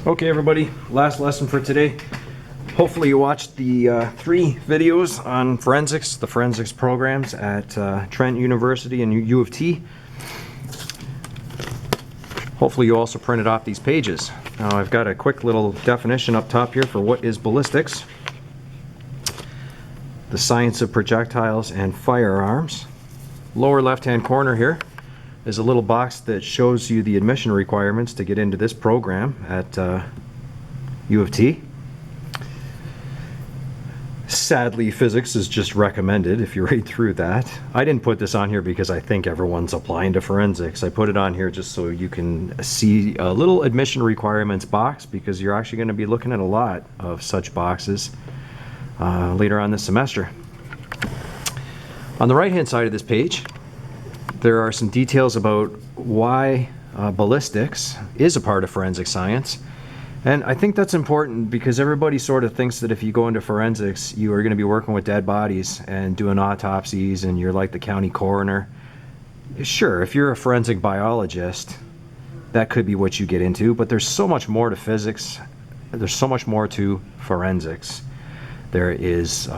Okay everybody, last lesson for today. Hopefully you watched the 3 videos on forensics, the forensics programs at Trent University and U of T. Hopefully you also printed off these pages. Now I've got a quick little definition up top here for what is ballistics. The science of projectiles and firearms. Lower left hand corner here is a little box that shows you the admission requirements to get into this program at U of T. Sadly, physics is just recommended if you read through that. I didn't put this on here because I think everyone's applying to forensics. I put it on here just so you can see a little admission requirements box, because you're actually going to be looking at a lot of such boxes later on this semester. On the right hand side of this page, there are some details about why ballistics is a part of forensic science. And I think that's important because everybody sort of thinks that if you go into forensics, you are going to be working with dead bodies and doing autopsies and you're like the county coroner. Sure, if you're a forensic biologist, that could be what you get into, but there's so much more to physics. There's so much more to forensics. There is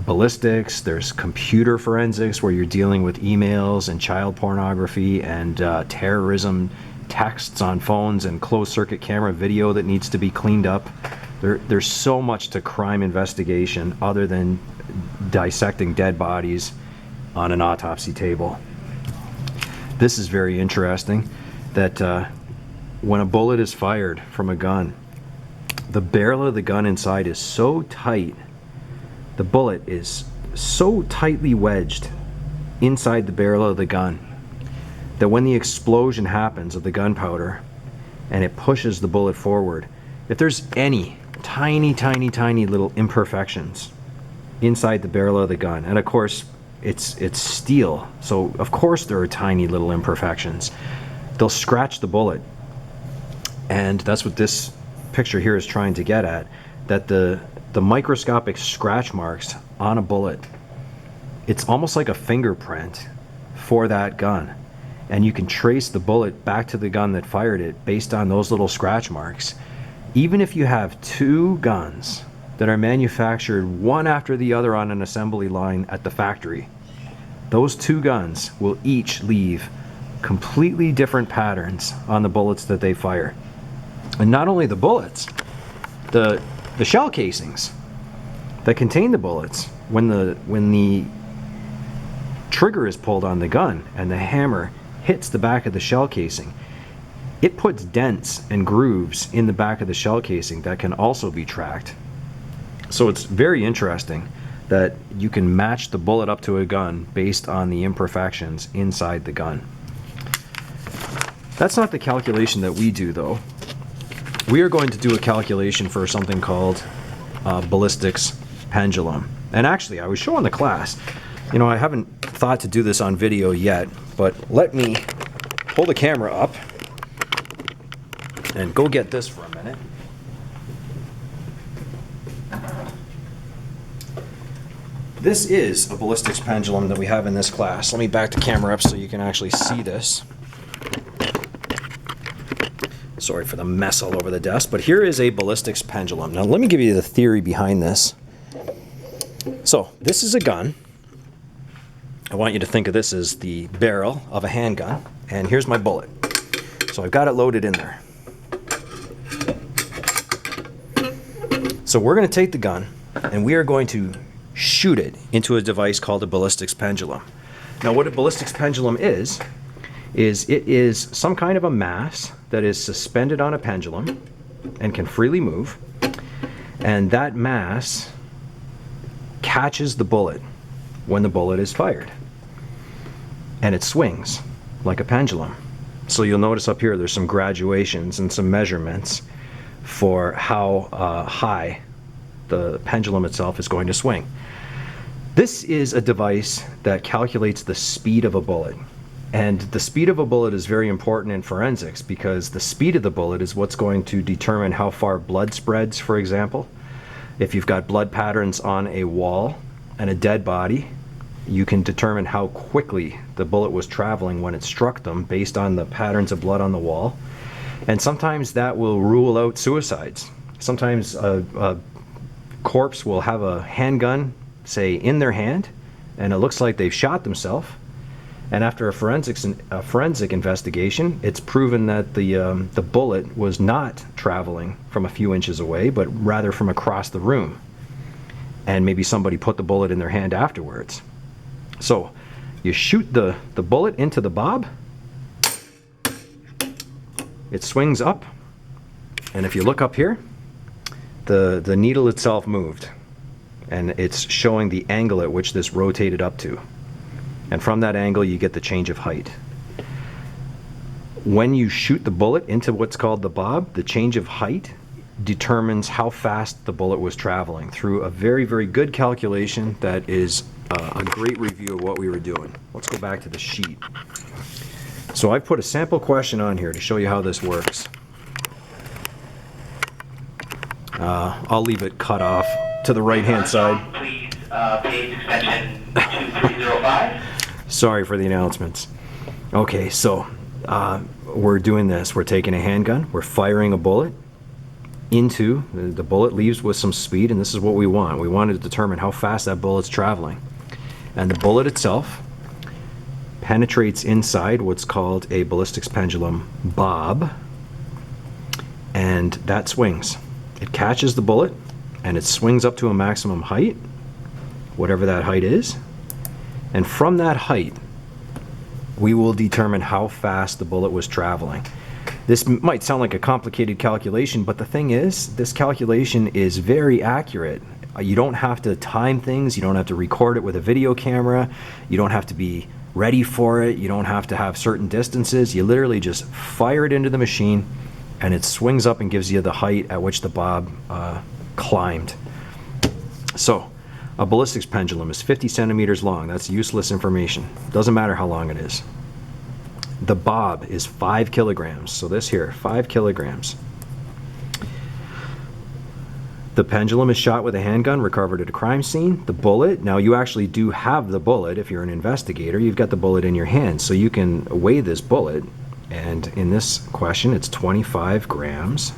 ballistics, there's computer forensics where you're dealing with emails and child pornography and terrorism texts on phones and closed circuit camera video that needs to be cleaned up. There's so much to crime investigation other than dissecting dead bodies on an autopsy table. This is very interesting that when a bullet is fired from a gun, the barrel of the gun inside is so tight, the bullet is so tightly wedged inside the barrel of the gun that when the explosion happens of the gunpowder and it pushes the bullet forward, if there's any tiny little imperfections inside the barrel of the gun, and of course it's steel, so of course there are tiny little imperfections, they'll scratch the bullet. And that's what this picture here is trying to get at, that the microscopic scratch marks on a bullet, it's almost like a fingerprint for that gun, and you can trace the bullet back to the gun that fired it based on those little scratch marks. Even if you have 2 guns that are manufactured one after the other on an assembly line at the factory, those 2 guns will each leave completely different patterns on the bullets that they fire. And not only the bullets, the shell casings that contain the bullets, when the trigger is pulled on the gun and the hammer hits the back of the shell casing, it puts dents and grooves in the back of the shell casing that can also be tracked. So it's very interesting that you can match the bullet up to a gun based on the imperfections inside the gun. That's not the calculation that we do though. We are going to do a calculation for something called ballistics pendulum. And actually, I was showing the class, you know, I haven't thought to do this on video yet, but let me pull the camera up and go get this for a minute. This is a ballistics pendulum that we have in this class. Let me back the camera up so you can actually see this. Sorry for the mess all over the desk, but here is a ballistics pendulum. Now let me give you the theory behind this. So this is a gun. I want you to think of this as the barrel of a handgun, and here's my bullet. So I've got it loaded in there. So we're going to take the gun and we are going to shoot it into a device called a ballistics pendulum. Now what a ballistics pendulum is it is some kind of a mass that is suspended on a pendulum and can freely move, and that mass catches the bullet when the bullet is fired, and it swings like a pendulum. So you'll notice up here there's some graduations and some measurements for how high the pendulum itself is going to swing. This is a device that calculates the speed of a bullet. And the speed of a bullet is very important in forensics because the speed of the bullet is what's going to determine how far blood spreads, for example. If you've got blood patterns on a wall and a dead body, you can determine how quickly the bullet was traveling when it struck them based on the patterns of blood on the wall. And sometimes that will rule out suicides. Sometimes a corpse will have a handgun, say, in their hand, and it looks like they've shot themselves. And after a forensic investigation, it's proven that the bullet was not traveling from a few inches away, but rather from across the room. And maybe somebody put the bullet in their hand afterwards. So you shoot the bullet into the bob, it swings up, and if you look up here, the needle itself moved, and it's showing the angle at which this rotated up to. And from that angle, you get the change of height. When you shoot the bullet into what's called the bob, the change of height determines how fast the bullet was traveling through a very, very good calculation that is a great review of what we were doing. Let's go back to the sheet. So I've put a sample question on here to show you how this works. I'll leave it cut off to the right-hand side. Please, page extension 2305. Sorry for the announcements. Okay, so we're doing this. We're taking a handgun, we're firing a bullet into, the bullet leaves with some speed, and this is what we want. We want to determine how fast that bullet's traveling. And the bullet itself penetrates inside what's called a ballistics pendulum bob, and that swings. It catches the bullet, and it swings up to a maximum height, whatever that height is. And from that height, we will determine how fast the bullet was traveling. This might sound like a complicated calculation, but the thing is, this calculation is very accurate. You don't have to time things, you don't have to record it with a video camera, you don't have to be ready for it, you don't have to have certain distances. You literally just fire it into the machine, and it swings up and gives you the height at which the bob climbed. So, a ballistics pendulum is 50 centimeters long. That's useless information. Doesn't matter how long it is. The bob is 5 kilograms. So this here, 5 kilograms. The pendulum is shot with a handgun recovered at a crime scene. The bullet, now you actually do have the bullet. If you're an investigator, you've got the bullet in your hand. So you can weigh this bullet. And in this question, it's 25 grams.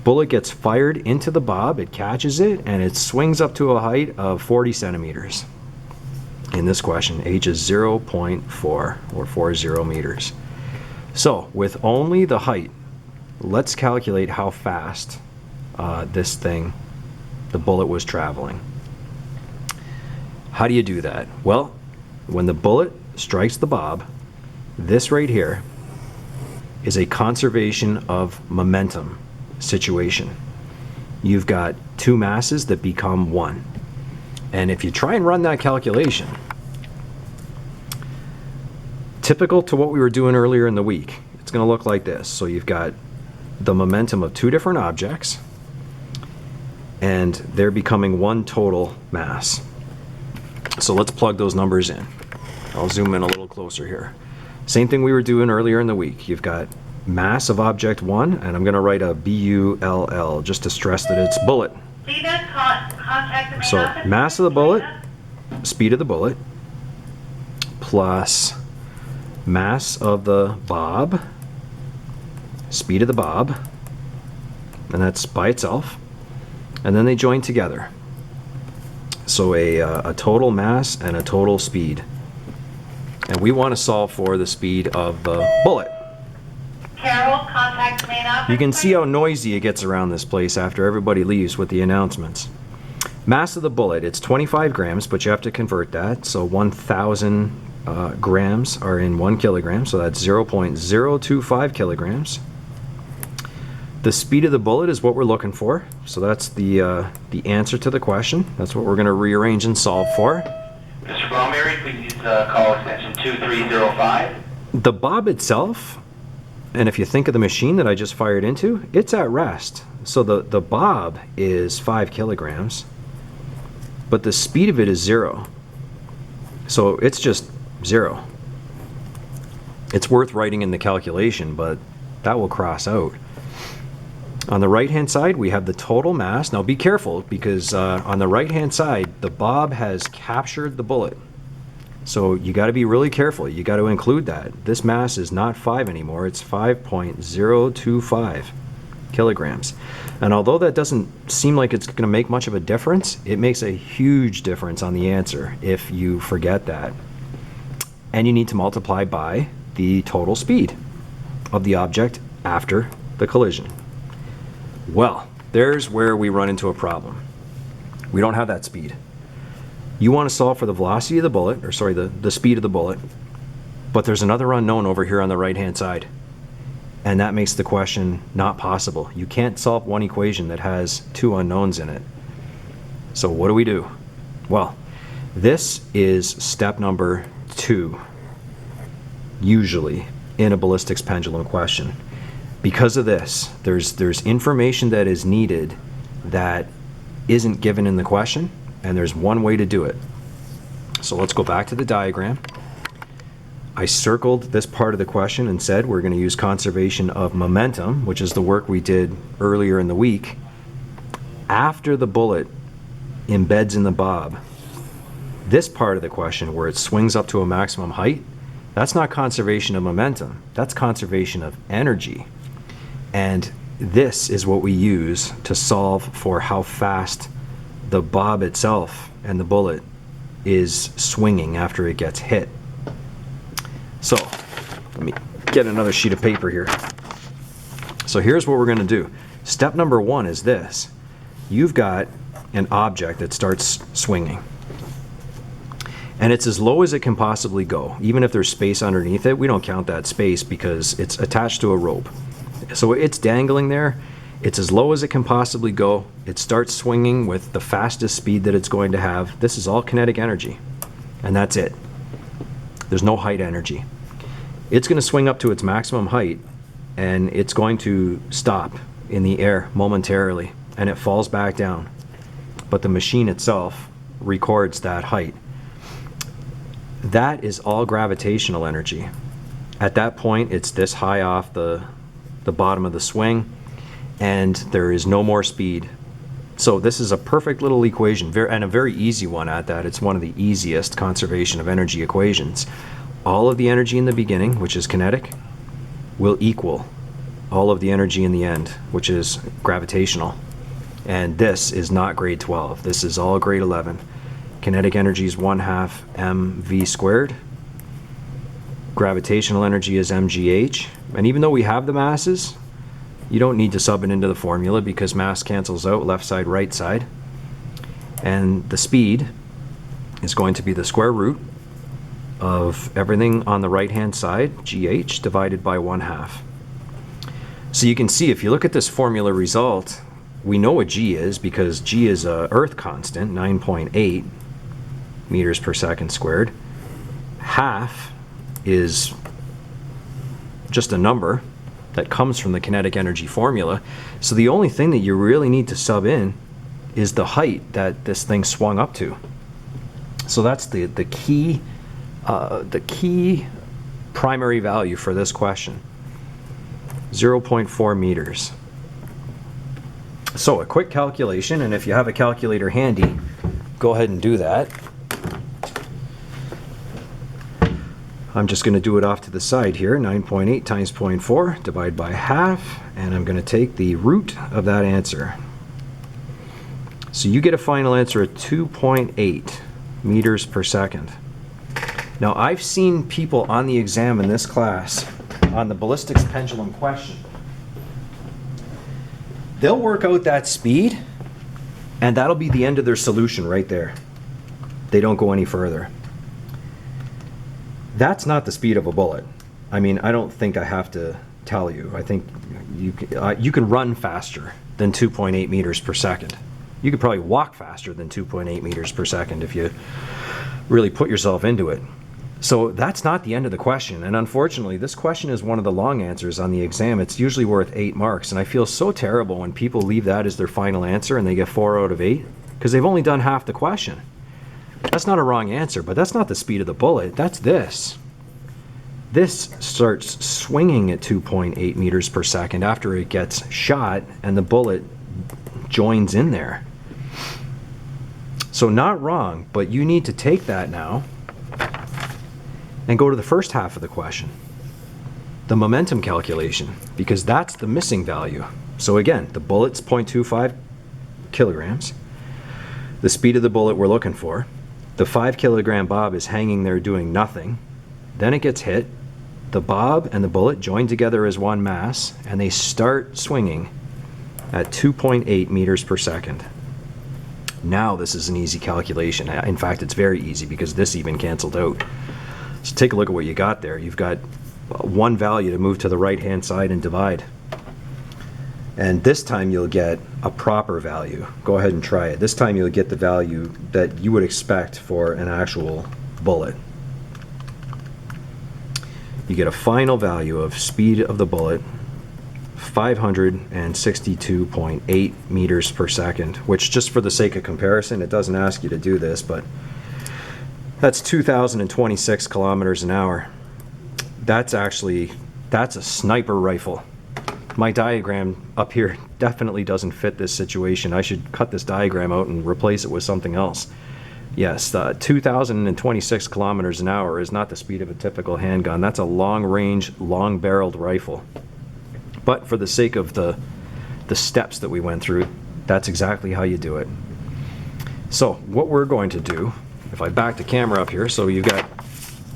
Bullet gets fired into the bob, it catches it, and it swings up to a height of 40 centimeters. In this question, H is 0.4 or 40 meters. So with only the height, let's calculate how fast this thing, the bullet, was traveling. How do you do that? Well, when the bullet strikes the bob, this right here is a conservation of momentum situation. You've got two masses that become one. And if you try and run that calculation, typical to what we were doing earlier in the week, it's going to look like this. So you've got the momentum of two different objects, and they're becoming one total mass. So let's plug those numbers in. I'll zoom in a little closer here. Same thing we were doing earlier in the week. You've got mass of object 1, and I'm going to write a BULL just to stress that it's bullet. So mass of the bullet, speed of the bullet, plus mass of the bob, speed of the bob, and that's by itself, and then they join together. So a total mass and a total speed. And we want to solve for the speed of the bullet. Carol, contact main office. You can see how noisy it gets around this place after everybody leaves with the announcements. Mass of the bullet, it's 25 grams, but you have to convert that. So 1,000 grams are in 1 kilogram, so that's 0.025 kilograms. The speed of the bullet is what we're looking for, so that's the answer to the question. That's what we're going to rearrange and solve for. Mr. Balmary, please call extension 2305. The bob itself, and if you think of the machine that I just fired into, it's at rest. So the bob is 5 kilograms, but the speed of it is 0. So it's just 0. It's worth writing in the calculation, but that will cross out. On the right-hand side, we have the total mass. Now be careful, because on the right-hand side, the bob has captured the bullet. So you got to be really careful. You got to include that. This mass is not 5 anymore. It's 5.025 kilograms. And although that doesn't seem like it's going to make much of a difference, it makes a huge difference on the answer if you forget that. And you need to multiply by the total speed of the object after the collision. Well, there's where we run into a problem. We don't have that speed. You want to solve for the velocity of the bullet, or sorry, the speed of the bullet, but there's another unknown over here on the right-hand side. And that makes the question not possible. You can't solve one equation that has two unknowns in it. So what do we do? Well, this is step number 2, usually, in a ballistics pendulum question. Because of this, there's information that is needed that isn't given in the question, and there's one way to do it. So let's go back to the diagram. I circled this part of the question and said we're going to use conservation of momentum, which is the work we did earlier in the week. After the bullet embeds in the bob, this part of the question where it swings up to a maximum height, that's not conservation of momentum, that's conservation of energy. And this is what we use to solve for how fast the bob itself and the bullet is swinging after it gets hit. So let me get another sheet of paper here. So here's what we're going to do. Step number 1 is this. You've got an object that starts swinging, and it's as low as it can possibly go. Even if there's space underneath it, we don't count that space because it's attached to a rope. So it's dangling there. It's as low as it can possibly go. It starts swinging with the fastest speed that it's going to have. This is all kinetic energy, and that's it. There's no height energy. It's going to swing up to its maximum height, and it's going to stop in the air momentarily, and it falls back down. But the machine itself records that height. That is all gravitational energy. At that point, it's this high off the bottom of the swing, and there is no more speed. So this is a perfect little equation, and a very easy one at that. It's one of the easiest conservation of energy equations. All of the energy in the beginning, which is kinetic, will equal all of the energy in the end, which is gravitational. And this is not grade 12. This is all grade 11. Kinetic energy is 1/2 mv squared. Gravitational energy is mgh. And even though we have the masses, you don't need to sub it into the formula because mass cancels out left side, right side. And the speed is going to be the square root of everything on the right-hand side, gh, divided by 1/2. So you can see if you look at this formula result, we know what g is because g is a Earth constant, 9.8 meters per second squared. Half is just a number that comes from the kinetic energy formula. So the only thing that you really need to sub in is the height that this thing swung up to. So that's the key primary value for this question, 0.4 meters. So a quick calculation, and if you have a calculator handy, go ahead and do that. I'm just going to do it off to the side here. 9.8 times 0.4 divided by half, and I'm going to take the root of that answer. So you get a final answer of 2.8 meters per second. Now I've seen people on the exam in this class on the ballistics pendulum question. They'll work out that speed, and that'll be the end of their solution right there. They don't go any further. That's not the speed of a bullet. I mean, I don't think I have to tell you. I think you can run faster than 2.8 meters per second. You could probably walk faster than 2.8 meters per second if you really put yourself into it. So that's not the end of the question. And unfortunately, this question is one of the long answers on the exam. It's usually worth 8 marks. And I feel so terrible when people leave that as their final answer and they get 4 out of 8 because they've only done half the question. That's not a wrong answer, but that's not the speed of the bullet. That's this. This starts swinging at 2.8 meters per second after it gets shot and the bullet joins in there. So not wrong, but you need to take that now and go to the first half of the question, the momentum calculation, because that's the missing value. So again, the bullet's 0.25 kilograms. The speed of the bullet we're looking for. The 5 kilogram bob is hanging there doing nothing. Then it gets hit. The bob and the bullet join together as one mass, and they start swinging at 2.8 meters per second. Now this is an easy calculation. In fact, it's very easy because this even canceled out. So take a look at what you got there. You've got one value to move to the right-hand side and divide. And this time you'll get a proper value. Go ahead and try it. This time you'll get the value that you would expect for an actual bullet. You get a final value of speed of the bullet, 562.8 meters per second, which, just for the sake of comparison, it doesn't ask you to do this, but that's 2,026 kilometers an hour. That's a sniper rifle. My diagram up here definitely doesn't fit this situation. I should cut this diagram out and replace it with something else. Yes, 2,026 kilometers an hour is not the speed of a typical handgun. That's a long-range, long-barreled rifle. But for the sake of the steps that we went through, that's exactly how you do it. So what we're going to do, if I back the camera up here, so you've got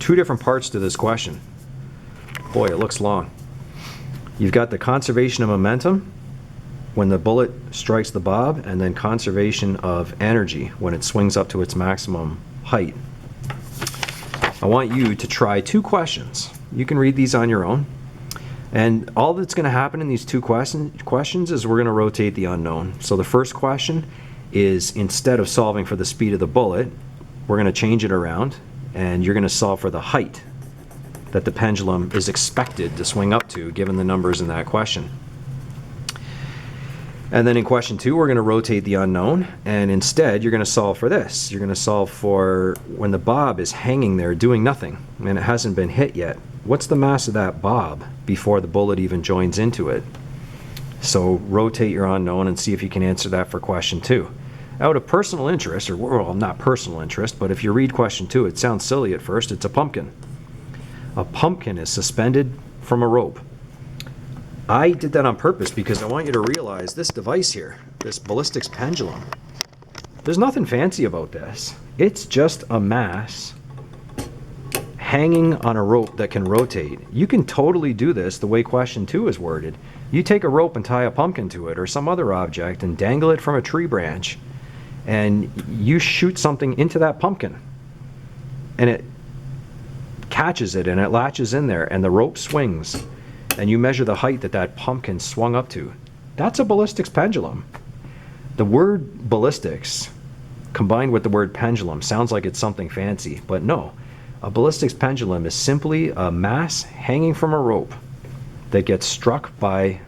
two different parts to this question. Boy, it looks long. You've got the conservation of momentum when the bullet strikes the bob, and then conservation of energy when it swings up to its maximum height. I want you to try two questions. You can read these on your own. And all that's going to happen in these two questions is we're going to rotate the unknown. So the first question is, instead of solving for the speed of the bullet, we're going to change it around, and you're going to solve for the height that the pendulum is expected to swing up to, given the numbers in that question. And then in question two, we're going to rotate the unknown, and instead you're going to solve for this. You're going to solve for when the bob is hanging there doing nothing and it hasn't been hit yet. What's the mass of that bob before the bullet even joins into it? So rotate your unknown and see if you can answer that for question two. Out of personal interest, or well, not personal interest, but if you read question two, it sounds silly at first. It's a pumpkin. A pumpkin is suspended from a rope. I did that on purpose because I want you to realize this device here, this ballistics pendulum, there's nothing fancy about this. It's just a mass hanging on a rope that can rotate. You can totally do this the way question two is worded. You take a rope and tie a pumpkin to it or some other object and dangle it from a tree branch, and you shoot something into that pumpkin, and it catches it and it latches in there, and the rope swings, and you measure the height that that pumpkin swung up to. That's a ballistics pendulum. The word ballistics combined with the word pendulum sounds like it's something fancy, but no. A ballistics pendulum is simply a mass hanging from a rope that gets struck by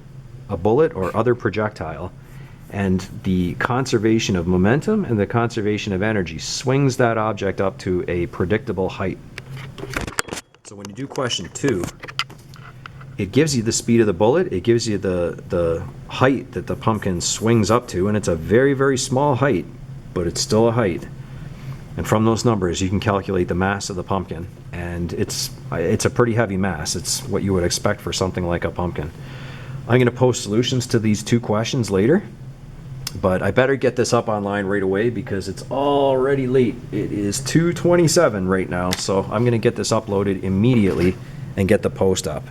a bullet or other projectile, and the conservation of momentum and the conservation of energy swings that object up to a predictable height. So when you do question two, it gives you the speed of the bullet, it gives you the height that the pumpkin swings up to, and it's a very, very small height, but it's still a height. And from those numbers, you can calculate the mass of the pumpkin, and it's a pretty heavy mass. It's what you would expect for something like a pumpkin. I'm going to post solutions to these two questions later, but I better get this up online right away because it's already late. It is 2:27 right now, so I'm going to get this uploaded immediately and get the post up.